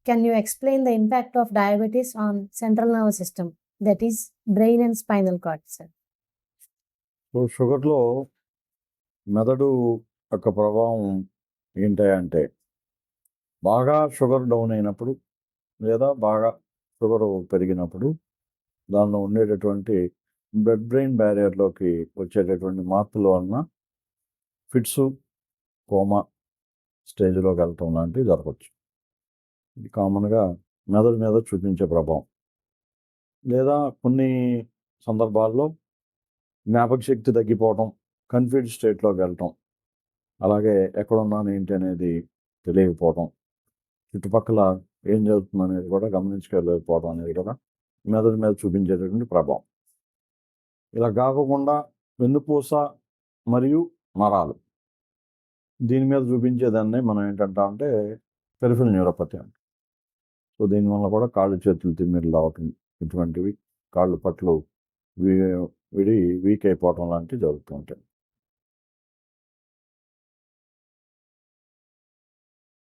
Can you explain the impact of diabetes on central nervous system, that is brain and spinal cord, sir? So షుగర్లో మెదడు యొక్క ప్రభావం ఏంటంటే బాగా sugar down అయినప్పుడు లేదా బాగా షుగర్ పెరిగినప్పుడు దానిలో ఉండేటటువంటి బ్లడ్ బ్రెయిన్ బ్యారియర్లోకి వచ్చేటటువంటి మార్పుల వలన ఫిట్స్, కోమా స్టేజ్లోకి వెళ్ళటం లాంటివి జరగవచ్చు. ఇది కామన్గా మెదడు మీద చూపించే ప్రభావం. లేదా కొన్ని సందర్భాల్లో జ్ఞాపక శక్తి తగ్గిపోవటం, కన్ఫ్యూజ్ స్టేట్లోకి వెళ్ళటం, అలాగే ఎక్కడున్నాను ఏంటి అనేది తెలియకపోవటం, చుట్టుపక్కల ఏం జరుగుతుంది అనేది కూడా గమనించలేకపోవడం అనేది కూడా మెదడు మీద చూపించేటటువంటి ప్రభావం. ఇలా కాకుండా వెన్నుపూస మరియు నరాలు దీని మీద చూపించేదాన్ని మనం ఏంటంటే పెరిఫెరల్ న్యూరోపతి అంటాం. సో దీనివల్ల కూడా కాళ్ళు చేతులు తిమ్మిర్లు రావటం, ఇటువంటివి కాళ్ళు పట్లు విడి వీక్ అయిపోవటం లాంటివి జరుగుతూ ఉంటాయి.